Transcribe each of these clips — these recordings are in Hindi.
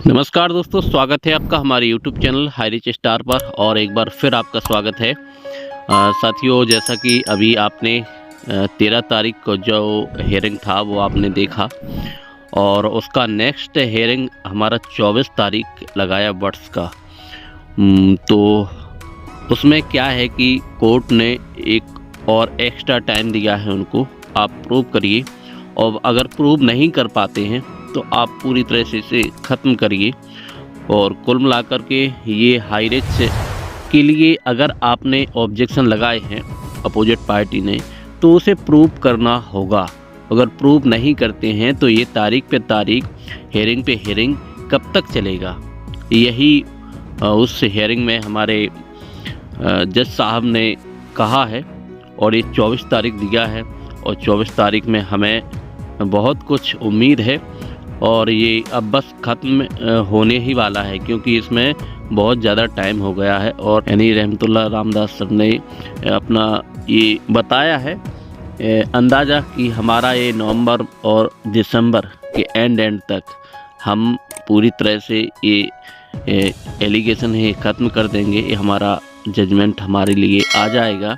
नमस्कार दोस्तों, स्वागत है आपका हमारे YouTube channel high rich star पर। और एक बार फिर आपका स्वागत है। साथियों, जैसा कि अभी आपने 13 तारीख को जो हेयरिंग था वो आपने देखा, और उसका नेक्स्ट हेयरिंग हमारा 24 तारीख लगाया बर्ड्स का। तो उसमें क्या है कि कोर्ट ने एक और एक्स्ट्रा टाइम दिया है उनको, आप प्रूव करिए, और अगर प्रूव नहीं कर पाते हैं तो आप पूरी तरह से इसे ख़त्म करिए। और कुल मिलाकर के ये हाई रिच के लिए अगर आपने ऑब्जेक्शन लगाए हैं अपोजिट पार्टी ने, तो उसे प्रूव करना होगा। अगर प्रूव नहीं करते हैं तो ये तारीख पे तारीख, हेयरिंग पे हेयरिंग कब तक चलेगा। यही उस हेयरिंग में हमारे जज साहब ने कहा है, और ये 24 तारीख दिया है, और 24 तारीख में हमें बहुत कुछ उम्मीद है। और ये अब बस ख़त्म होने ही वाला है, क्योंकि इसमें बहुत ज़्यादा टाइम हो गया है। और यानी रहमतुल्लाह रामदास सर ने अपना ये बताया है अंदाज़ा कि हमारा ये नवंबर और दिसंबर के एंड तक हम पूरी तरह से ये एलिगेशन है ख़त्म कर देंगे। ये हमारा जजमेंट हमारे लिए आ जाएगा,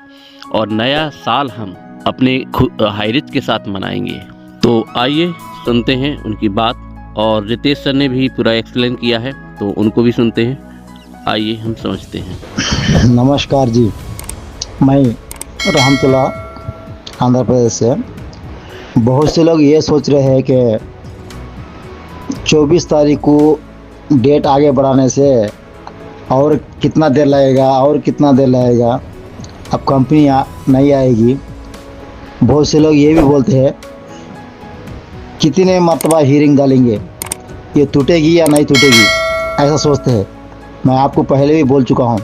और नया साल हम अपने हाई रिच के साथ मनाएंगे। तो आइए सुनते हैं उनकी बात। और रितेश सर ने भी पूरा एक्सप्लेन किया है, तो उनको भी सुनते हैं। आइए हम समझते हैं। नमस्कार जी, मैं रहमतुल्लाह आंध्र प्रदेश से। बहुत से लोग ये सोच रहे हैं कि 24 तारीख को डेट आगे बढ़ाने से और कितना देर लगेगा, अब कंपनी नहीं आएगी। बहुत से लोग ये भी बोलते हैं कितने मरतबा हीरिंग डालेंगे, ये टूटेगी या नहीं टूटेगी, ऐसा सोचते हैं। मैं आपको पहले भी बोल चुका हूँ,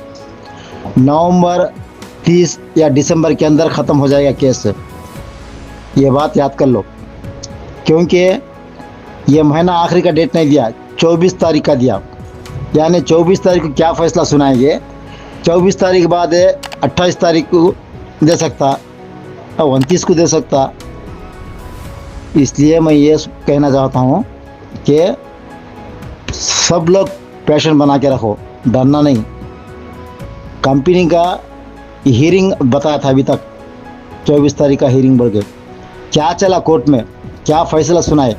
नवंबर 30 या दिसंबर के अंदर ख़त्म हो जाएगा केस। ये बात याद कर लो, क्योंकि ये महीना आखिरी का डेट नहीं दिया, 24 तारीख का दिया। यानी 24 तारीख को क्या फ़ैसला सुनाएंगे, 24 तारीख बाद 28 तारीख को दे सकता और 29 को दे सकता। इसलिए मैं ये कहना चाहता हूँ कि सब लोग पैशन बना के रखो, डरना नहीं। कंपनी का हीरिंग बताया था अभी तक, 24 तारीख का हीरिंग बढ़ गए। क्या चला कोर्ट में, क्या फ़ैसला सुनाए,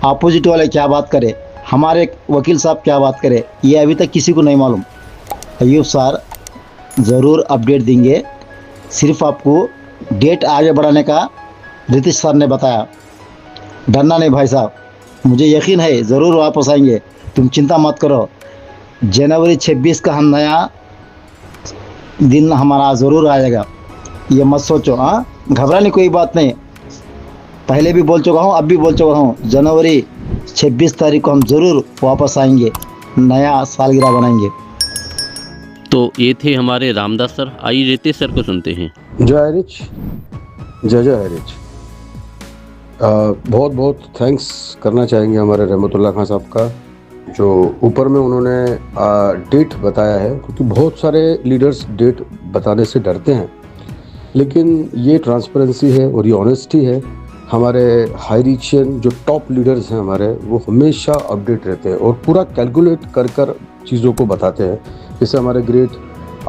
अपोजिट वाले क्या बात करे, हमारे वकील साहब क्या बात करे, ये अभी तक किसी को नहीं मालूम। अयूब सर ज़रूर अपडेट देंगे। सिर्फ आपको डेट आगे बढ़ाने का रितेश सर ने बताया। डरना नहीं भाई साहब, मुझे यकीन है ज़रूर वापस आएंगे, तुम चिंता मत करो। जनवरी 26 का हम नया दिन हमारा ज़रूर आएगा, ये मत सोचो। हाँ, घबराने कोई बात नहीं। पहले भी बोल चुका हूँ, अब भी बोल चुका हूँ, जनवरी 26 तारीख को हम ज़रूर वापस आएंगे, नया सालगिरह बनाएंगे। तो ये थे हमारे रामदास सर। आइए रितेश सर को सुनते हैं। जय रिच, जय रिच। बहुत बहुत थैंक्स करना चाहेंगे हमारे रहमतुल्लाह खान साहब का, जो ऊपर में उन्होंने डेट बताया है। क्योंकि बहुत सारे लीडर्स डेट बताने से डरते हैं, लेकिन ये ट्रांसपेरेंसी है और ये ऑनेस्टी है। हमारे हाई रिचियन जो टॉप लीडर्स हैं हमारे, वो हमेशा अपडेट रहते हैं और पूरा कैलकुलेट कर चीज़ों को बताते हैं। जैसे हमारे ग्रेट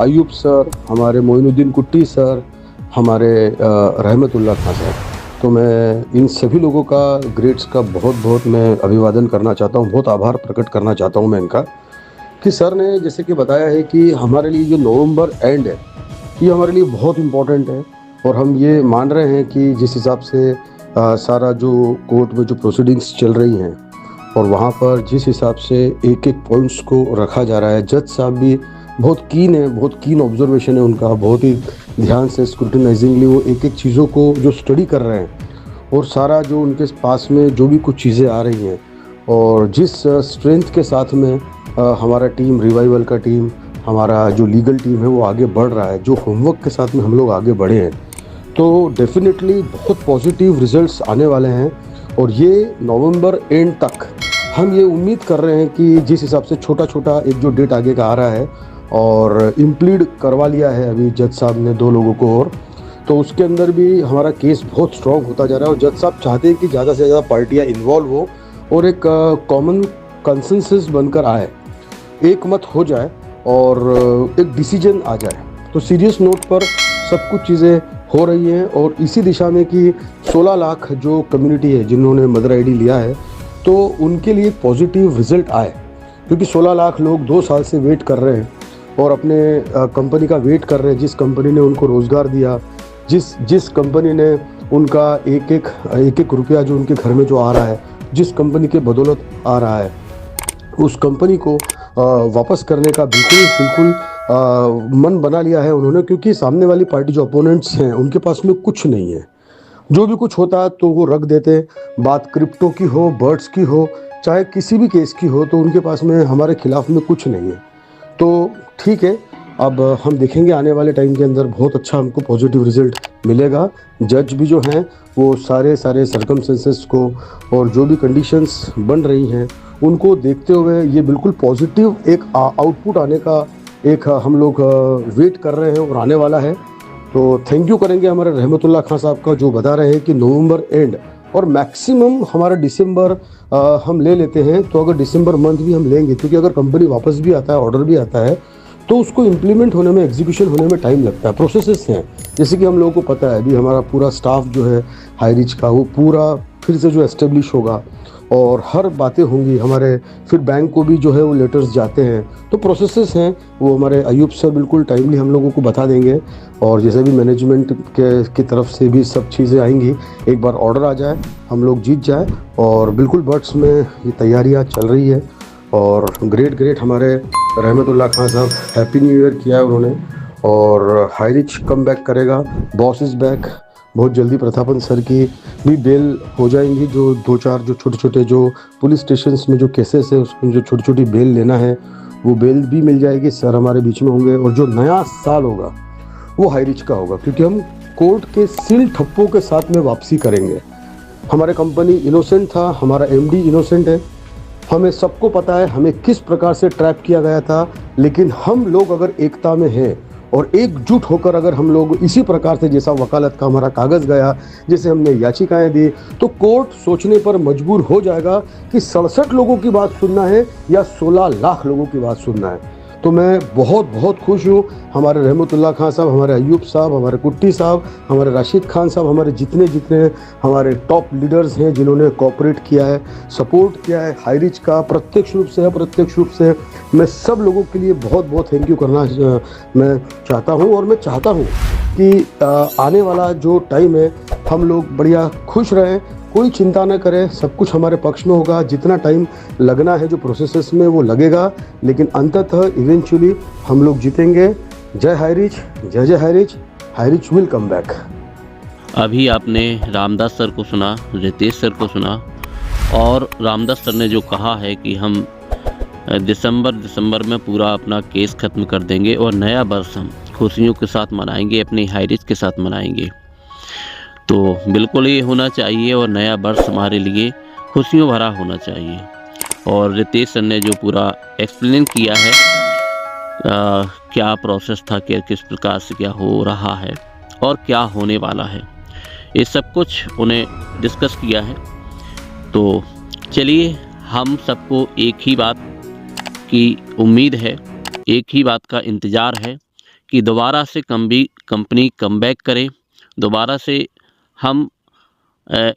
अयूब सर, हमारे मोइनुद्दीन कुट्टी सर, हमारे रहमतुल्लाह खान साहब। तो मैं इन सभी लोगों का, ग्रेट्स का बहुत बहुत मैं अभिवादन करना चाहता हूँ, बहुत आभार प्रकट करना चाहता हूँ मैं इनका, कि सर ने जैसे कि बताया है कि हमारे लिए जो नवंबर एंड है, ये हमारे लिए बहुत इम्पोर्टेंट है। और हम ये मान रहे हैं कि जिस हिसाब से सारा जो कोर्ट में जो प्रोसीडिंग्स चल रही हैं, और वहाँ पर जिस हिसाब से एक एक पॉइंट्स को रखा जा रहा है, जज साहब भी बहुत कीन है, बहुत कीन ऑब्जर्वेशन है उनका, बहुत ही ध्यान से स्क्रूटिनाइजिंगली वो एक एक चीज़ों को जो स्टडी कर रहे हैं, और सारा जो उनके पास में जो भी कुछ चीज़ें आ रही हैं, और जिस स्ट्रेंथ के साथ में हमारा टीम, रिवाइवल का टीम, हमारा जो लीगल टीम है वो आगे बढ़ रहा है, जो होमवर्क के साथ में हम लोग आगे बढ़े हैं, तो डेफिनेटली बहुत पॉजिटिव रिजल्ट्स आने वाले हैं। और ये नवंबर एंड तक हम ये उम्मीद कर रहे हैं कि जिस हिसाब से छोटा छोटा एक जो डेट आगे का आ रहा है, और इम्प्लीड करवा लिया है अभी जज साहब ने 2 लोगों को, और तो उसके अंदर भी हमारा केस बहुत स्ट्रॉन्ग होता जा रहा है। और जज साहब चाहते हैं कि ज़्यादा से ज़्यादा पार्टियां इन्वॉल्व हो और एक कॉमन कंसेंसस बनकर आए, एक मत हो जाए और एक डिसीजन आ जाए। तो सीरियस नोट पर सब कुछ चीज़ें हो रही हैं और इसी दिशा में कि 16 लाख जो कम्युनिटी है जिन्होंने मदर आईडी लिया है तो उनके लिए पॉजिटिव रिजल्ट आए, क्योंकि 16 लाख लोग 2 साल से वेट कर रहे हैं और अपने कंपनी का वेट कर रहे हैं, जिस कंपनी ने उनको रोज़गार दिया, जिस कंपनी ने उनका एक एक रुपया जो उनके घर में जो आ रहा है, जिस कंपनी के बदौलत आ रहा है, उस कंपनी को वापस करने का बिल्कुल मन बना लिया है उन्होंने, क्योंकि सामने वाली पार्टी जो अपोनेंट्स हैं उनके पास में कुछ नहीं है। जो भी कुछ होता है तो वो रख देते, बात क्रिप्टो की हो, बर्ड्स की हो, चाहे किसी भी केस की हो, तो उनके पास में हमारे खिलाफ में कुछ नहीं है। तो ठीक है, अब हम देखेंगे आने वाले टाइम के अंदर बहुत अच्छा हमको पॉजिटिव रिजल्ट मिलेगा। जज भी जो हैं वो सारे सर्कमस्टेंसेस को और जो भी कंडीशंस बन रही हैं उनको देखते हुए ये बिल्कुल पॉजिटिव एक आउटपुट आने का एक हम लोग वेट कर रहे हैं और आने वाला है। तो थैंक यू करेंगे हमारे रहमतुल्लाह खान साहब का, जो बता रहे हैं कि नवंबर एंड और मैक्सिमम हमारा दिसंबर हम ले लेते हैं। तो अगर दिसंबर मंथ भी हम लेंगे, क्योंकि अगर कंपनी वापस भी आता है, ऑर्डर भी आता है, तो उसको इम्प्लीमेंट होने में, एग्जीक्यूशन होने में टाइम लगता है, प्रोसेसेस हैं। जैसे कि हम लोगों को पता है अभी हमारा पूरा स्टाफ जो है हाईरिच का वो पूरा फिर से जो एस्टेब्लिश होगा और हर बातें होंगी हमारे, फिर बैंक को भी जो है वो लेटर्स जाते हैं, तो प्रोसेसेस हैं वो हमारे अयूब सर बिल्कुल टाइमली हम लोगों को बता देंगे। और जैसे भी मैनेजमेंट की तरफ से भी सब चीज़ें आएंगी, एक बार ऑर्डर आ जाए, हम लोग जीत जाए। और बिल्कुल बर्ड्स में ये तैयारियाँ चल रही है और ग्रेट हमारे रहमतुल्लाह खान साहब हैप्पी न्यू ईयर किया है उन्होंने। और हाईरिच कम बैक करेगा, बॉस इज़ बैक। बहुत जल्दी प्रतापन सर की भी बेल हो जाएंगी, जो 2-4 जो छोटे जो पुलिस स्टेशंस में जो केसेस है उसमें जो छोटी बेल लेना है वो बेल भी मिल जाएगी। सर हमारे बीच में होंगे और जो नया साल होगा वो हाईरिच का होगा, क्योंकि हम कोर्ट के सील ठप्पों के साथ में वापसी करेंगे। हमारे कंपनी इनोसेंट था, हमारा एमडी इनोसेंट है, हमें सबको पता है हमें किस प्रकार से ट्रैप किया गया था। लेकिन हम लोग अगर एकता में हैं और एकजुट होकर अगर हम लोग इसी प्रकार से, जैसा वकालत का हमारा कागज़ गया, जैसे हमने याचिकाएं दी, तो कोर्ट सोचने पर मजबूर हो जाएगा कि 67 लोगों की बात सुनना है या 16 लाख लोगों की बात सुनना है। तो मैं बहुत खुश हूँ। हमारे रहमतुल्लाह खान साहब, हमारे अयूब साहब, हमारे कुट्टी साहब, हमारे राशिद खान साहब, हमारे जितने हमारे टॉप लीडर्स हैं जिन्होंने कोऑपरेट किया है, सपोर्ट किया है हाईरिच का, प्रत्यक्ष रूप से अप्रत्यक्ष रूप से, मैं सब लोगों के लिए बहुत थैंक यू करना मैं चाहता हूँ। और मैं चाहता हूँ कि आने वाला जो टाइम है हम लोग बढ़िया खुश रहें, कोई चिंता न करें, सब कुछ हमारे पक्ष में होगा। जितना टाइम लगना है जो प्रोसेसेस में वो लगेगा, लेकिन अंततः इवेंचुअली हम लोग जीतेंगे। जय हाईरिच, जय Highrich, Highrich will come back. अभी आपने रामदास सर को सुना, रितेश सर को सुना, और रामदास सर ने जो कहा है कि हम दिसंबर में पूरा अपना केस ख़त्म कर देंगे और नया वर्ष हम खुशियों के साथ मनाएंगे, अपनी हाईरिच के साथ मनाएंगे। तो बिल्कुल ये होना चाहिए और नया वर्ष हमारे लिए खुशियों भरा होना चाहिए। और रितेश सर ने जो पूरा एक्सप्लेन किया है क्या प्रोसेस था, क्या किस प्रकार से क्या हो रहा है और क्या होने वाला है, ये सब कुछ उन्हें डिस्कस किया है। तो चलिए, हम सबको एक ही बात की उम्मीद है, एक ही बात का इंतज़ार है कि दोबारा से कंपनी कमबैक करे, दोबारा से हम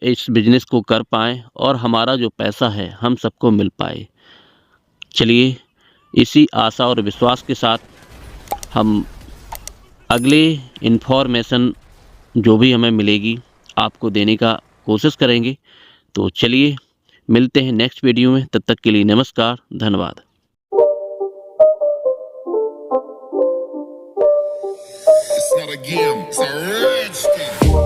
इस बिज़नेस को कर पाएँ और हमारा जो पैसा है हम सबको मिल पाए। चलिए, इसी आशा और विश्वास के साथ हम अगले इन्फॉर्मेशन जो भी हमें मिलेगी आपको देने का कोशिश करेंगे। तो चलिए, मिलते हैं नेक्स्ट वीडियो में, तब तक के लिए नमस्कार, धन्यवाद। It's not a game, it's a rich thing.